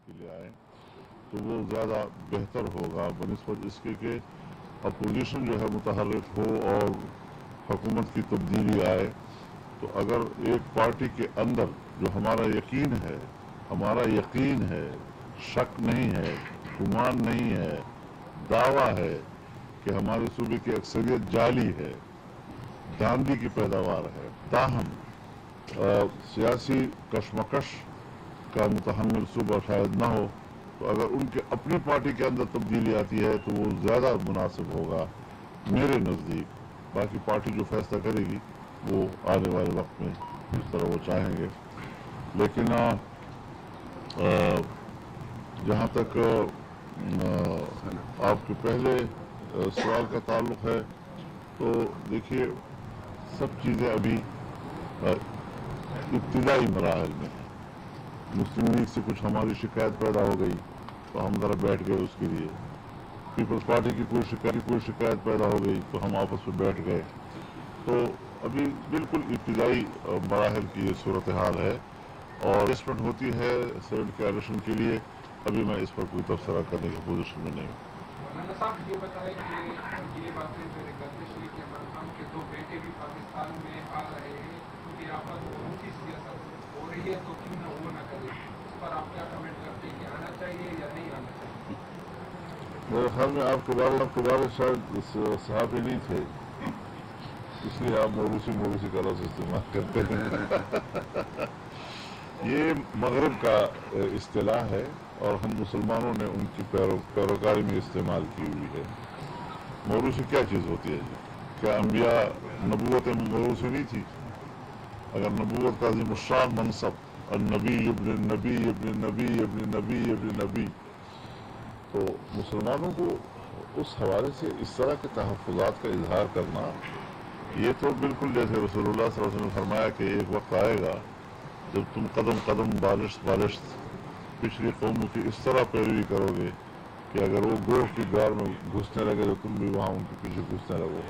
کے لیے آئیں تو وہ زیادہ بہتر ہوگا بنسبت اس کے کہ اپوزیشن جو ہے متحرک ہو اور حکومت کی تبدیلی آئے. تو اگر ایک پارٹی کے اندر جو ہمارا یقین ہے شک نہیں ہے گمان نہیں ہے دعویٰ ہے کہ ہمارے صوبے کی اکثریت جعلی ہے دھاندلی کی پیداوار ہے تاہم سیاسی کشمکش کا متحمل صوبہ شاید نہ ہو تو اگر ان کے اپنی پارٹی کے اندر تبدیلی آتی ہے تو وہ زیادہ مناسب ہوگا میرے نزدیک. باقی پارٹی جو فیصلہ کرے گی وہ آنے والے وقت میں جس طرح وہ چاہیں گے. لیکن جہاں تک آپ کے پہلے سوال کا تعلق ہے تو دیکھیے سب چیزیں ابھی ابتدائی مراحل میں ہیں. مسلم لیگ سے کچھ ہماری شکایت پیدا ہو گئی تو ہم ذرا بیٹھ گئے اس کے لیے. پیپلز پارٹی کی کوئی شکایت پیدا ہو گئی تو ہم آپس میں بیٹھ گئے. تو ابھی بالکل ابتدائی مراحل کی یہ صورتحال ہے اور ایڈجسٹمنٹ ہوتی ہے سیونٹ کیریشن کے لیے. ابھی میں اس پر کوئی تبصرہ کرنے کی پوزیشن میں نہیں ہوں. مولانا صاحب یہ بتائیں کہ یہ باتیں میرے گردش ہوئی کہ عمران خان کے 2 بیٹے بھی پاکستان میں آ رہے ہیں کیونکہ آپس ان کی سیاست ہو رہی ہے تو کیوں نہ وہ نہ کرے. اس پر آپ کیا کمنٹ کرتے ہیں کہ آنا چاہیے یا نہیں آنا چاہیے؟ میرے خیال میں آپ کے بارے شاید صحافی نہیں تھے اس لیے آپ موروثی کا لفظ استعمال کرتے ہیں. یہ مغرب کا اصطلاح ہے اور ہم مسلمانوں نے ان کی پیروکاری میں استعمال کی ہوئی ہے. موروثی کیا چیز ہوتی ہے جی؟ کیا انبیاء نبوت موروثی نہیں تھی؟ اگر نبوت کا عظیم الشان منصب النبی ابن النبی ابن نبی ابن نبی ابن نبی تو مسلمانوں کو اس حوالے سے اس طرح کے تحفظات کا اظہار کرنا یہ تو بالکل جیسے رسول اللہ صلی اللہ علیہ وسلم نے فرمایا کہ ایک وقت آئے گا جب تم قدم قدم بالشت پچھلی قوموں کی اس طرح پیروی کرو گے کہ اگر وہ گروہ کی گار میں گھسنے لگے تو تم بھی وہاں ان کے پیچھے گھسنے لگو.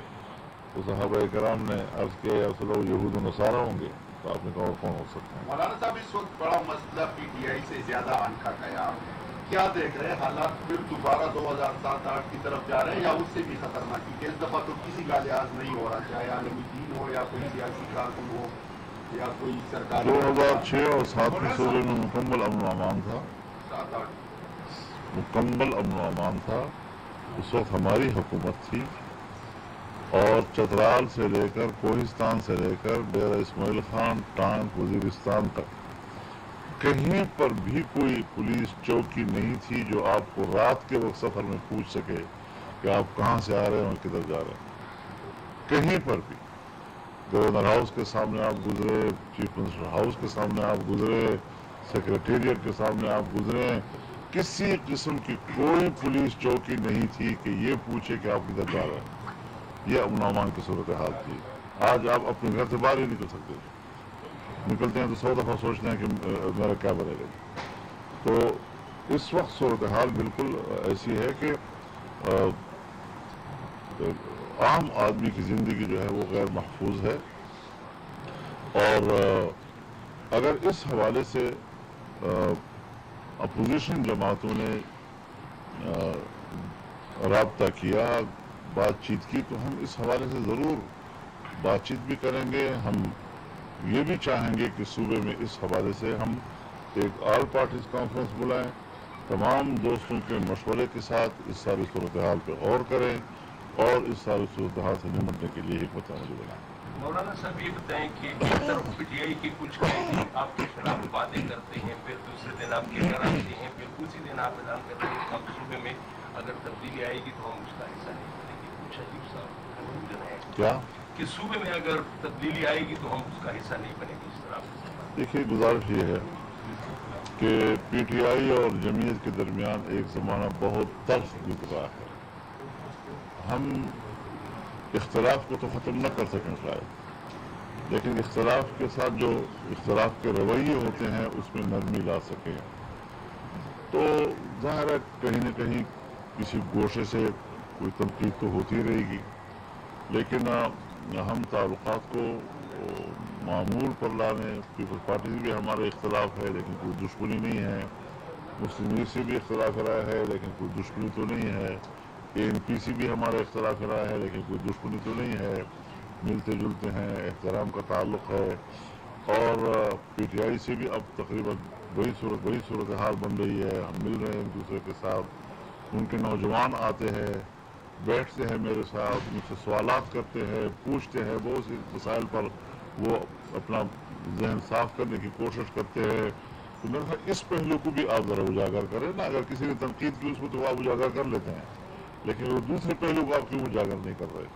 تو صحابہ کرام نے عرض کیا یا رسول اللہ یہود و نصارہ ہوں گے تو آپ نے کہا اور کون ہو سکتے ہیں. مولانا صاحب اس وقت بڑا مسئلہ پی ٹی آئی سے زیادہ انکھا گیا کیا دیکھ رہے ہیں حالات پھر دوبارہ 2007-8 کی طرف جا رہے ہیں یا اس سے بھی خطرناک کیونکہ اس دفعہ تو کسی کا لحاظ نہیں ہو رہا چاہے عالمی دین ہو یا کوئی سیاسی کارکن ہو یا کوئی سرکاری 2006 اور 7 میں صوبے میں مکمل امن و امان تھا. 7-8 مکمل امن و امان تھا. اس وقت ہماری حکومت تھی اور چترال سے لے کر کوہستان سے لے کر ڈیرہ اسماعیل خان ٹانک وزیرستان تک کہیں پر بھی کوئی پولیس چوکی نہیں تھی جو آپ کو رات کے وقت سفر میں پوچھ سکے کہ آپ کہاں سے آ رہے ہیں اور کدھر جا رہے ہیں. کہیں پر بھی گورنر ہاؤس کے سامنے آپ گزرے چیف منسٹر ہاؤس کے سامنے آپ گزرے سیکریٹریٹ کے سامنے آپ گزرے کسی قسم کی کوئی پولیس چوکی نہیں تھی کہ یہ پوچھے کہ آپ کدھر جا رہے ہیں. یہ امن و امان کی صورتحال تھی. آج آپ اپنے گھر سے باہر ہی نکل سکتے تھے. نکلتے ہیں تو 100 دفعہ سوچتے ہیں کہ میرا کیا بنے گا. تو اس وقت صورتحال بالکل ایسی ہے کہ عام آدمی کی زندگی جو ہے وہ غیر محفوظ ہے اور اگر اس حوالے سے اپوزیشن جماعتوں نے رابطہ کیا بات چیت کی تو ہم اس حوالے سے ضرور بات چیت بھی کریں گے. ہم یہ بھی چاہیں گے کہ صوبے میں اس حوالے سے ہم ایک آل پارٹیز کانفرنس بلائیں تمام دوستوں کے مشورے کے ساتھ اس ساری صورتحال پہ غور کریں اور اس ساری صورتحال سے نمٹنے کے لیے حکمت عملی بنائیں. مولانا صاحب یہ بتائیں کہ ایک طرف پی ٹی آئی کے کچھ قائدین آپ کے خلاف باتیں کرتے ہیں پھر دوسرے دن آپ کے گھر آتے ہیں پھر اسی دن آپ اعلان کرتے ہیں کہ اب صوبے میں اگر تبدیلی آئے گی تو ہم اس کا حصہ نہیں بنیں گے. کچھ عجیب سا کنفیوژن ہے کیا کہ صوبے میں اگر تبدیلی آئے گی تو ہم اس کا حصہ نہیں بنیں گے. اس طرح دیکھیے گزارش یہ ہے کہ پی ٹی آئی اور جمعیت کے درمیان ایک زمانہ بہت تلخ گزرا ہے. ہم اختلاف کو تو ختم نہ کر سکیں شاید لیکن اختلاف کے ساتھ جو اختلاف کے رویے ہوتے ہیں اس میں نرمی لا سکیں. تو ظاہر ہے کہیں نہ کہیں کسی گوشے سے کوئی تنقید تو ہوتی رہے گی لیکن ہم تعلقات کو معمول پر لانے پیپلز پارٹی سے بھی ہمارا اختلاف ہے لیکن کوئی دشمنی نہیں ہے. مسلم لیگ سے بھی اختلاف رائے ہے لیکن کوئی دشمنی تو نہیں ہے، ANP سے بھی ہمارا اختلاف رائے ہے لیکن کوئی دشمنی تو نہیں ہے، ملتے جلتے ہیں، احترام کا تعلق ہے، اور PTI سے بھی اب تقریباً بڑی صورتحال بن رہی ہے، ہم مل رہے ہیں ایک دوسرے کے ساتھ، ان کے نوجوان آتے ہیں، بیٹھتے ہیں میرے ساتھ، مجھ سے سوالات کرتے ہیں، پوچھتے ہیں، بہت سی مسائل پر وہ اپنا ذہن صاف کرنے کی کوشش کرتے ہیں، تو میرے خیال اس پہلو کو بھی آپ ذرا اجاگر کریں نا، اگر کسی نے تنقید کی اس کو تو آپ اجاگر کر لیتے ہیں، لیکن وہ دوسرے پہلو کو آپ کیوں اجاگر نہیں کر رہے؟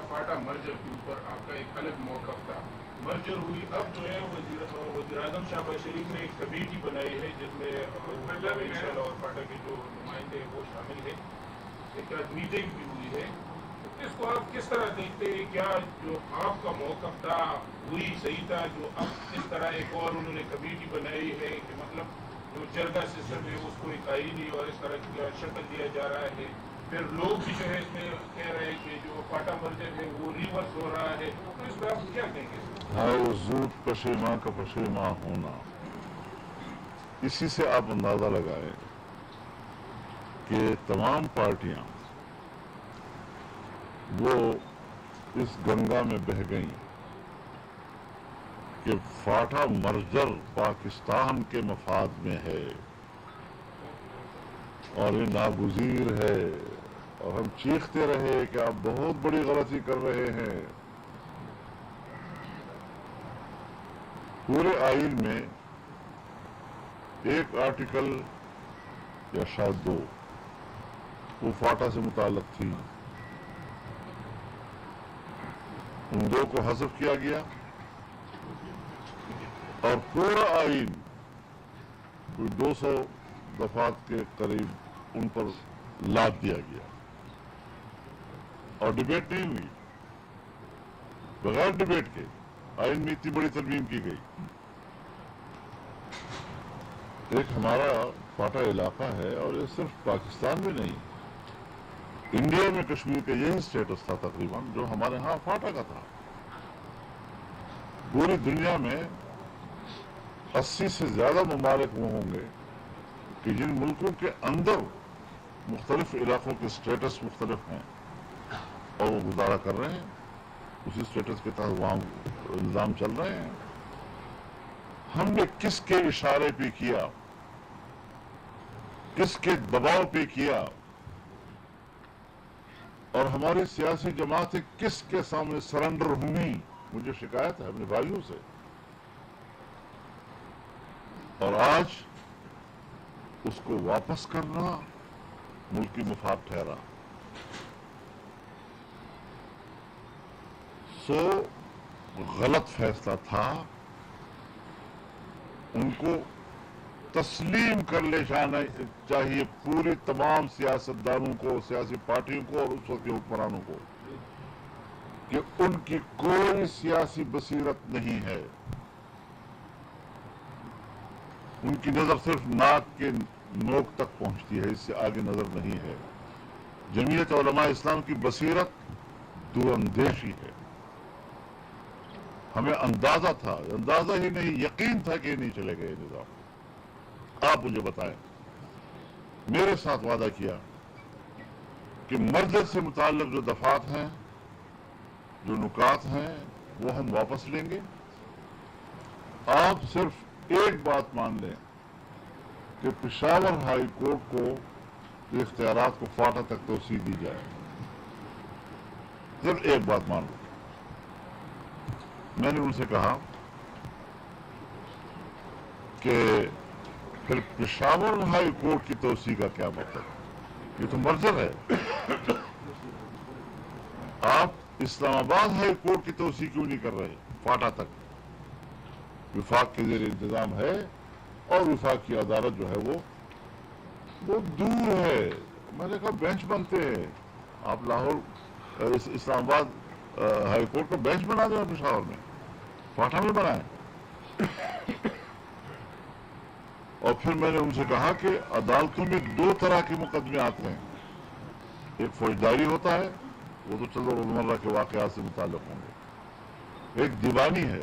فاٹا مرجر کے اوپر آپ کا ایک الگ موقف تھا، مرجر ہوئی، اب جو ہے وزیر اعظم شہباز شریف نے ایک کمیٹی بنائی ہے جس میں اور فاٹا کے جو نمائندے ہیں وہ شامل ہیں، ایک میٹنگ بھی ہوئی ہے، اس کو آپ کس طرح دیکھتے ہیں؟ کیا جو آپ کا موقف تھا وہی صحیح تھا جو اب اس طرح ایک اور انہوں نے کمیٹی بنائی ہے کہ مطلب جو جرگہ سسٹم ہے اس کو ایک آئینی اور اس طرح کی شکل دیا جا رہا ہے، پھر لوگ بھی جو ہے اس میں کہہ رہے ہیں کہ جو فاٹا مرجر ہے وہ ریورس ہو رہا ہے، تو اس پر آپ کیا کہیں گے؟ ہاں، زود پشیماں کا پشیماں ہونا، اسی سے آپ اندازہ لگائیں کہ تمام پارٹیاں وہ اس گنگا میں بہہ گئیں کہ فاٹا مرجر پاکستان کے مفاد میں ہے اور یہ ناگزیر ہے، اور ہم چیختے رہے کہ آپ بہت بڑی غلطی کر رہے ہیں۔ پورے آئین میں ایک آرٹیکل یا شاید 2 وہ فاٹا سے متعلق تھی، ان 2 کو حذف کیا گیا اور پورا آئین کوئی 200 دفعات کے قریب ان پر لاد دیا گیا اور ڈیبیٹ نہیں ہوئی، بغیر ڈیبیٹ کے آئین میں اتنی بڑی ترمیم کی گئی۔ ایک ہمارا فاٹا علاقہ ہے اور یہ صرف پاکستان میں نہیں، انڈیا میں کشمیر کا یہی سٹیٹس تھا تقریباً جو ہمارے ہاں فاٹا کا تھا۔ پوری دنیا میں 80 سے زیادہ ممالک وہ ہوں گے کہ جن ملکوں کے اندر مختلف علاقوں کے سٹیٹس مختلف ہیں اور وہ گزارا کر رہے ہیں، اسی سٹیٹس کے تحت وہاں نظام چل رہے ہیں۔ ہم نے کس کے اشارے پہ کیا، کس کے دباؤ پہ کیا، اور ہماری سیاسی جماعتیں کس کے سامنے سرنڈر ہوئی؟ مجھے شکایت ہے اپنے بھائیوں سے، اور آج اس کو واپس کرنا ملکی مفاد ٹھہرا۔ سو غلط فیصلہ تھا، ان کو تسلیم کر لے جانا چاہیے پوری تمام سیاستدانوں کو، سیاسی پارٹیوں کو اور اس وقت کے حکمرانوں کو، کہ ان کی کوئی سیاسی بصیرت نہیں ہے، ان کی نظر صرف ناک کے نوک تک پہنچتی ہے، اس سے آگے نظر نہیں ہے۔ جمعیت علماء اسلام کی بصیرت دور اندیشی ہے۔ ہمیں اندازہ تھا، اندازہ ہی نہیں، یقین تھا کہ یہ نہیں چلے گا یہ نظام۔ آپ مجھے بتائیں، میرے ساتھ وعدہ کیا کہ مرجر سے متعلق جو دفعات ہیں، جو نکات ہیں، وہ ہم واپس لیں گے۔ آپ صرف ایک بات مان لیں کہ پشاور ہائی کورٹ کو اختیارات کو فاٹا تک توسیع دی جائے، صرف ایک بات مان لیں۔ میں نے ان سے کہا کہ پھر پشاور ہائی کورٹ کی توسیع کا کیا مطلب؟ یہ تو مرجر ہے۔ آپ اسلام آباد ہائی کورٹ کی توسیع کیوں نہیں کر رہے فاٹا تک؟ وفاق کے زیر انتظام ہے اور وفاق کی عدالت جو ہے وہ دور ہے۔ میں نے کہا بینچ بنتے ہیں، آپ لاہور اسلام آباد ہائی کورٹ کا بینچ بنا دیں پشاور میں، فاٹا میں بنائیں۔ اور پھر میں نے ان سے کہا کہ عدالتوں میں 2 طرح کے مقدمے آتے ہیں، ایک فوجداری ہوتا ہے، وہ تو چلو روزمرہ کے واقعات سے متعلق ہوں گے، ایک دیوانی ہے،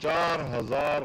4000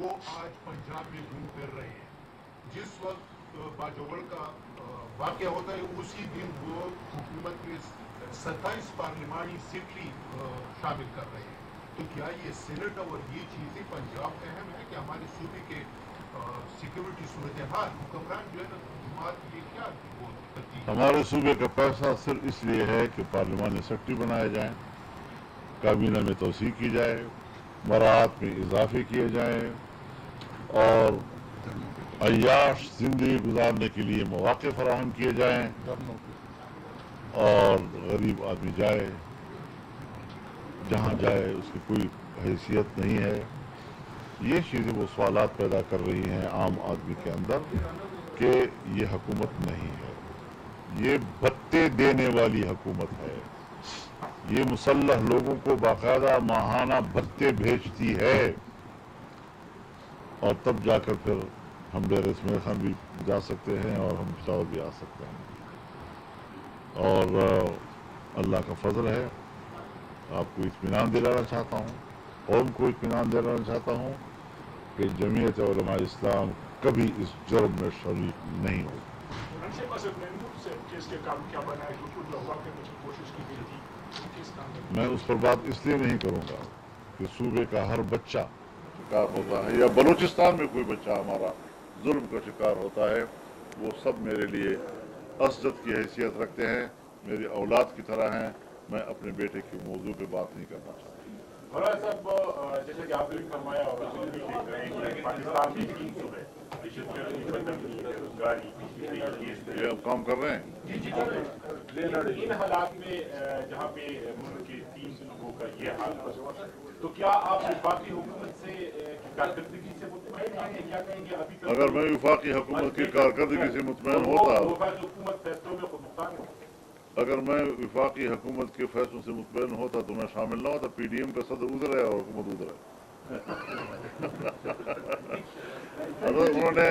وہ آج پنجاب میں گھوم پھر رہے ہیں. جس وقت باجوڑ کا واقعہ ہوتا ہے اسی دن وہ حکومت کے 27 پارلیمانی سیٹلی شامل کر رہے ہیں. تو کیا یہ سینٹ اور یہ چیزیں پنجاب اہم ہے کہ ہمارے صوبے کے سیکورٹی صورتحال حکمران جو ہے نا جماعت یہ کیا وہ ترتیب؟ ہمارے صوبے کا پیسہ صرف اس لیے ہے کہ پارلیمانی سیکٹری بنائے جائیں، کابینہ میں توسیع کی جائے، مراعات میں اضافے کیے جائیں اور عیاش زندگی گزارنے کے لیے مواقع فراہم کیے جائیں، اور غریب آدمی جائے جہاں جائے اس کی کوئی حیثیت نہیں ہے. یہ چیزیں وہ سوالات پیدا کر رہی ہیں عام آدمی کے اندر کہ یہ حکومت نہیں ہے، یہ بھتے دینے والی حکومت ہے. یہ مسلح لوگوں کو باقاعدہ ماہانہ بھتے بھیجتی ہے، اور تب جا کر پھر ہم ڈیرہ اسماعیل خان بھی جا سکتے ہیں اور ہم پشاور بھی آ سکتے ہیں. اور اللہ کا فضل ہے. آپ کو اطمینان دلانا چاہتا ہوں، قوم کو اطمینان دلانا چاہتا ہوں کہ جمعیت علماء اسلام کبھی اس جرم میں شریک نہیں ہوگی. میں اس پر بات اس لیے نہیں کروں گا کہ صوبے کا ہر بچہ شکار ہوتا ہے، یا بلوچستان میں کوئی بچہ ہمارا ظلم کا شکار ہوتا ہے، وہ سب میرے لیے اسجد کی حیثیت رکھتے ہیں، میری اولاد کی طرح ہیں. میں اپنے بیٹے کے موضوع پہ بات نہیں کرنا چاہتا. مولانا صاحب جیسے کہ آپ نے بھی فرمایا اور رسول بھی دیکھ رہے ہیں کہ پاکستان میں 3 صوبے یہ اب کام کر رہے ہیں. ان حالات میں جہاں پہ ملک کے 3 صوبوں کا یہ حال ہے، تو کیا آپ وفاقی حکومت سے کارکردگی سے مطمئن ہیں؟ کیا کہیں گے ابھی اگر میں وفاقی حکومت کی کارکردگی سے مطمئن ہوتا، وفاقی حکومت فیصلوں میں خود مختار ہے. اگر میں وفاقی حکومت کے فیصلوں سے مطمئن ہوتا تو میں شامل نہ ہوتا. پی ڈی ایم کا صدر ادھر ہے اور حکومت ادھر ہے. انہوں نے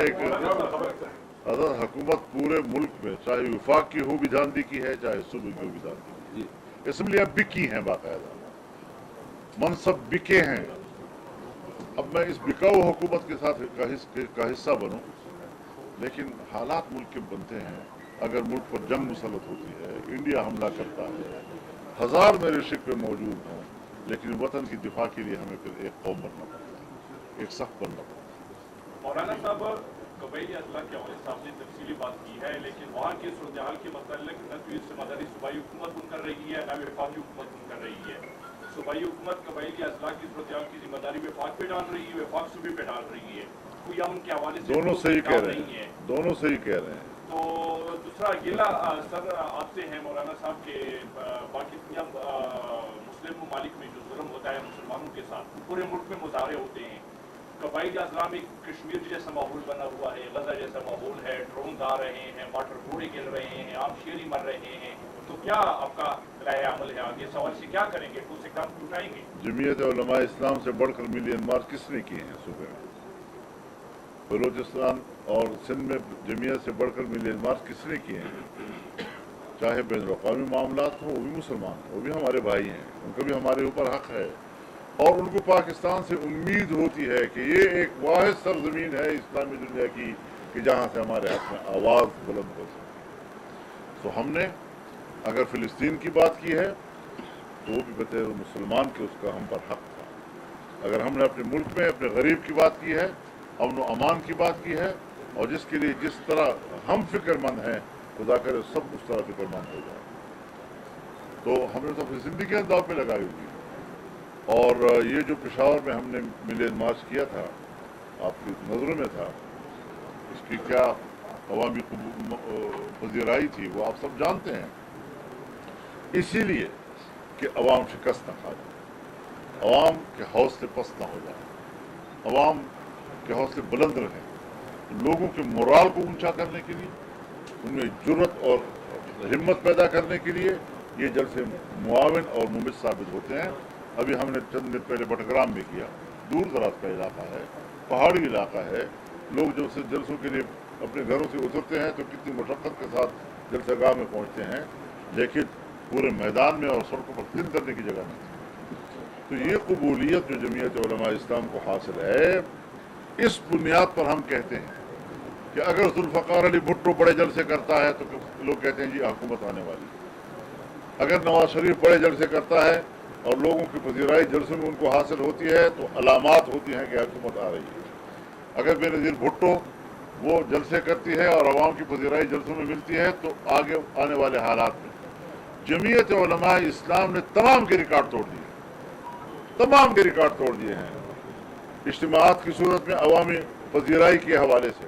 اگر حکومت پورے ملک میں چاہے وفاق کی ہو بھی دھاندلی کی ہے، چاہے صوبے کی ہو بھی دھاندلی کی ہے. اسمبلیاں بکی ہیں، باقاعدہ منصب بکے ہیں. اب میں اس بکاؤ حکومت کے ساتھ کا حصہ بنوں، لیکن حالات ملک کے بنتے ہیں. اگر ملک پر جنگ مسلط ہوتی ہے، انڈیا حملہ کرتا ہے، 1000 میرے شک پہ موجود ہیں، لیکن وطن کی دفاع کے لیے ہمیں پھر ایک قوم بننا پڑتا ہے، ایک سخت بننا پڑتا ہے. مولانا صاحب قبائلی اضلاع کے حوالے سے آپ نے تفصیلی بات کی ہے، لیکن وہاں کے صورتحال کے متعلق نہ تو اس سے مداری صوبائی حکومت ان کر رہی ہے، نہ وفاقی حکومت ان کر رہی ہے. صوبائی حکومت قبائلی اضلاع کی صورتحال کی ذمہ داری وفاق پہ ڈال رہی ہے، وفاق صوبے پہ ڈال رہی ہے. کوئی ان کے حوالے سے دونوں صحیح کہہ رہے ہیں، دونوں صحیح کہہ رہے ہیں. تو دوسرا گلہ سر آپ سے ہے مولانا صاحب کے باقی دنیا مسلم ممالک میں جو ظلم ہوتا ہے مسلمانوں کے ساتھ، پورے ملک میں مظاہرے ہوتے ہیں. قبائلی اضلاع میں کشمیر جیسا ماحول بنا ہوا ہے، غزہ جیسا ماحول ہے، ڈرونز آ رہے ہیں، واٹر گھوڑے گر رہے ہیں، عام شیری مر رہے ہیں. تو کیا آپ کا رائے عمل ہے آگے؟ سوال سے کیا کریں گے؟ کچھ سے قدم اٹھائیں گے؟ جمعیت علماء اسلام سے بڑھ کر ملین مارچ کس نے کیے ہیں صوبے میں؟ بلوچستان اور سندھ میں جمعیت سے بڑھ کر ملین مارچ کس نے کیے ہیں؟ چاہے بین الاقوامی معاملات ہوں، وہ بھی مسلمان ہیں، وہ بھی ہمارے بھائی ہیں، ان کا بھی ہمارے اوپر حق ہے. اور ان کو پاکستان سے امید ہوتی ہے کہ یہ ایک واحد سرزمین ہے اسلامی دنیا کی کہ جہاں سے ہمارے حق میں آواز بلند ہو سکے. تو ہم نے اگر فلسطین کی بات کی ہے تو وہ بھی بطور مسلمان کے اس کا ہم پر حق تھا. اگر ہم نے اپنے ملک میں اپنے غریب کی بات کی ہے، امن و امان کی بات کی ہے، اور جس کے لیے جس طرح ہم فکر مند ہیں، خدا کرے سب اس طرح فکر مند ہو جائے. تو ہم نے تو اپنی زندگی داؤ پہ لگائی ہوئی. اور یہ جو پشاور میں ہم نے ملین مارچ کیا تھا، آپ کی نظروں میں تھا، اس کی کیا عوامی پذیرائی تھی وہ آپ سب جانتے ہیں. اسی لیے کہ عوام شکست نہ کھا جائے، عوام کے حوصلے پست نہ ہو جائے، عوام کے حوصلے بلند رہیں. لوگوں کے مورال کو اونچا کرنے کے لیے، ان میں جرأت اور ہمت پیدا کرنے کے لیے یہ جلسے معاون اور ممد ثابت ہوتے ہیں. ابھی ہم نے چند دن پہلے بٹگرام میں کیا. دور دراز کا علاقہ ہے، پہاڑی علاقہ ہے. لوگ جب سے جلسوں کے لیے اپنے گھروں سے اترتے ہیں تو کتنی مشقت کے ساتھ جلسہ گاہ میں پہنچتے ہیں، لیکن پورے میدان میں اور سڑکوں پر دن کرنے کی جگہ نہیں تھی. تو یہ قبولیت جو جمعیت علماء اسلام کو حاصل ہے، اس بنیاد پر ہم کہتے ہیں کہ اگر ذوالفقار علی بھٹو بڑے جلسے کرتا ہے تو لوگ کہتے ہیں جی حکومت آنے والی ہے، اگر نواز شریف بڑے جلسے کرتا ہے اور لوگوں کی پذیرائی جلسوں میں ان کو حاصل ہوتی ہے تو علامات ہوتی ہیں کہ حکومت آ رہی ہے، اگر بے نظیر بھٹو وہ جلسے کرتی ہے اور عوام کی پذیرائی جلسوں میں ملتی ہے تو آگے آنے والے حالات میں جمعیت علماء اسلام نے تمام کے ریکارڈ توڑ دیے، تمام کے ریکارڈ توڑ دیے ہیں اجتماعات کی صورت میں عوامی پذیرائی کے حوالے سے۔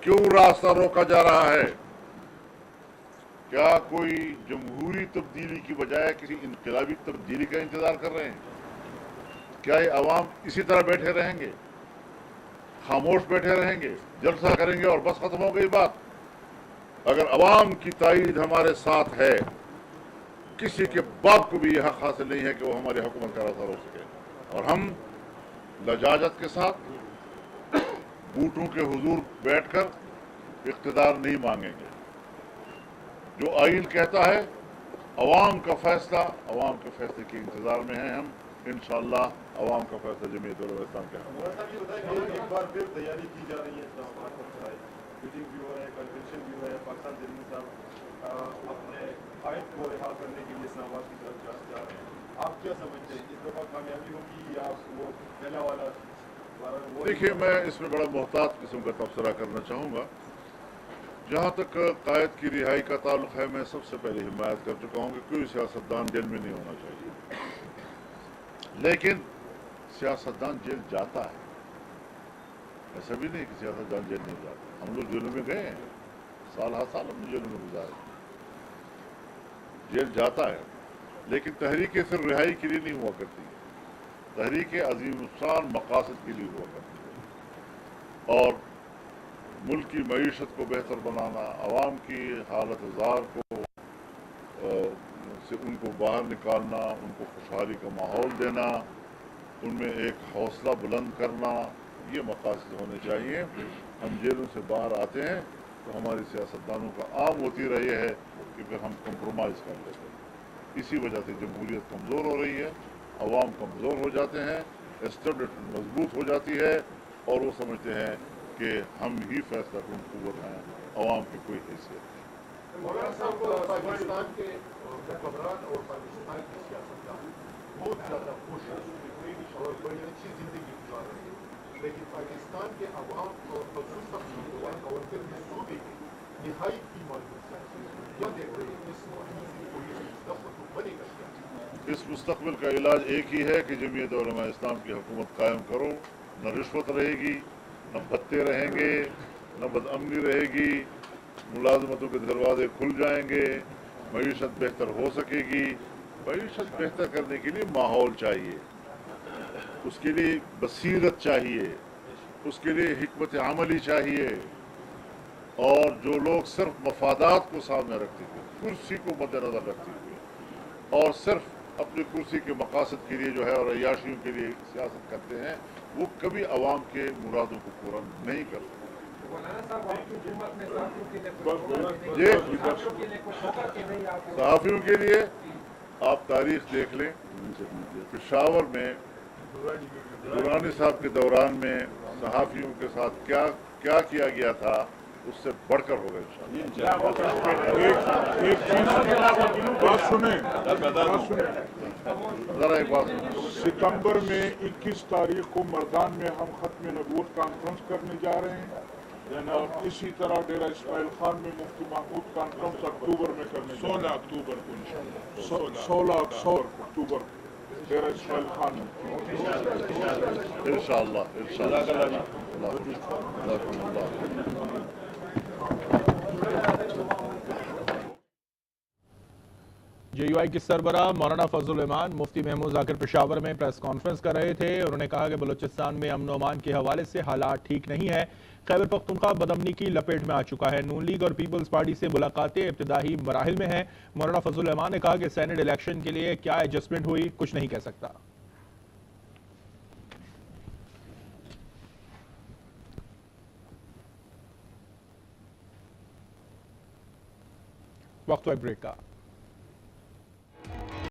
کیوں راستہ روکا جا رہا ہے؟ کیا کوئی جمہوری تبدیلی کی بجائے کسی انقلابی تبدیلی کا انتظار کر رہے ہیں؟ کیا یہ عوام اسی طرح بیٹھے رہیں گے، خاموش بیٹھے رہیں گے، جلسہ کریں گے اور بس ختم ہو گئی بات؟ اگر عوام کی تائید ہمارے ساتھ ہے، کسی کے باپ کو بھی یہ حق حاصل نہیں ہے کہ وہ ہماری حکومت کا راستہ روک سکے، اور ہم لجاجت کے ساتھ بوٹوں کے حضور بیٹھ کر اقتدار نہیں مانگیں گے۔ جو آئین کہتا ہے عوام کا فیصلہ، عوام کے فیصلے کے انتظار میں ہیں ہم، انشاءاللہ عوام کا فیصلہ جمعیت علماء اسلام کے حق میں۔ ایک بار پھر تیاری کی جا رہی ہے اسلام آباد پر، میٹنگ بھی ہو رہا ہے، کنونشن بھی ہو رہا ہے، پاکستان جلیل صاحب اپنے آئین کو رہا کرنے کے لیے اسلام آباد کی طرف جا رہے ہیں، آپ کیا سمجھتے ہیں اس دفعہ کامیابی ہوگی یا وہ پہلا والا؟ دیکھیے، میں اس میں بڑا محتاط قسم کا تبصرہ کرنا چاہوں گا۔ جہاں تک قائد کی رہائی کا تعلق ہے، میں سب سے پہلے حمایت کر چکا ہوں کہ کوئی سیاستدان جیل میں نہیں ہونا چاہیے، لیکن سیاستدان جیل جاتا ہے، ایسا بھی نہیں کہ سیاستدان جیل نہیں جاتا۔ ہم لوگ جیلوں میں گئے ہیں، سال ہر سال ہم نے جیلوں میں گزارے، جیل جاتا ہے، لیکن تحریک صرف رہائی کے لیے نہیں ہوا کرتی، تحریک عظیم الشان مقاصد کے لیے ہوا کرتی ہے، اور ملک کی معیشت کو بہتر بنانا، عوام کی حالت زار کو سے ان کو باہر نکالنا، ان کو خوشحالی کا ماحول دینا، ان میں ایک حوصلہ بلند کرنا، یہ مقاصد ہونے چاہیے۔ ہم جیلوں سے باہر آتے ہیں تو ہماری سیاستدانوں کا عام ہوتی رہی ہے کہ پھر ہم کمپرومائز کر لیتے ہیں، اسی وجہ سے جمہوریت کمزور ہو رہی ہے، عوام کمزور ہو جاتے ہیں، اسٹیبلشمنٹ مضبوط ہو جاتی ہے، اور وہ سمجھتے ہیں کہ ہم ہی فیصلہ کن قوت ہیں، عوام کی کوئی حیثیت نہیں۔ مولانا صاحب، پاکستان کے حکمران اور پاکستان کی سیاستدان بہت زیادہ خوش ہیں اور بڑی اچھی زندگی گزار رہے ہیں، لیکن پاکستان کے عوام اور خصوصاً نوجوان اور پھر صوبے کے نہایت کی معلومات کیا دیکھ رہے ہیں اس کوئی مستقبل بنے گا کیا؟ اس مستقبل کا علاج ایک ہی ہے کہ جمعیت علماء اسلام کی حکومت قائم کرو، نہ رشوت رہے گی، نہ بھتے رہیں گے، نہ بدامنی رہے گی، ملازمتوں کے دروازے کھل جائیں گے، معیشت بہتر ہو سکے گی۔ معیشت بہتر کرنے کے لیے ماحول چاہیے، اس کے لیے بصیرت چاہیے، اس کے لیے حکمت عملی چاہیے، اور جو لوگ صرف مفادات کو سامنے رکھتے ہوئے، کرسی کو مد نظر رکھتے ہوئے اور صرف اپنی کرسی کے مقاصد کے لیے جو ہے اور عیاشیوں کے لیے سیاست کرتے ہیں، وہ کبھی عوام کے مرادوں کو پورا نہیں کر سکتے۔ صحافیوں کے لیے آپ تاریخ دیکھ لیں، پشاور میں درانی صاحب کے دوران میں صحافیوں کے ساتھ کیا کیا گیا تھا، اس سے بڑھ کر ہوگا ذرا ایک بات ستمبر میں 21 تاریخ کو مردان میں ہم ختم نبوت کانفرنس کرنے جا رہے ہیں، اور اسی طرح ڈیرہ اسماعیل خان میں مفتی محمود کانفرنس اکتوبر میں کرنے 16 اکتوبر کو 16 اکتوبر ڈیرہ اسماعیل خان میں انشاءاللہ۔ جے یو آئی کے سربراہ مولانا فضل الرحمان مفتی محمود ذاکر پشاور میں پریس کانفرنس کر رہے تھے۔ انہوں نے کہا کہ بلوچستان میں امن و امان کے حوالے سے حالات ٹھیک نہیں ہے، خیبر پختونخوا بدامنی کی لپیٹ میں آ چکا ہے، نون لیگ اور پیپلز پارٹی سے ملاقاتیں ابتدائی مراحل میں ہیں۔ مولانا فضل الرحمان نے کہا کہ سینٹ الیکشن کے لیے کیا ایڈجسٹمنٹ ہوئی کچھ نہیں کہہ سکتا۔ وقت ہے بریک کا۔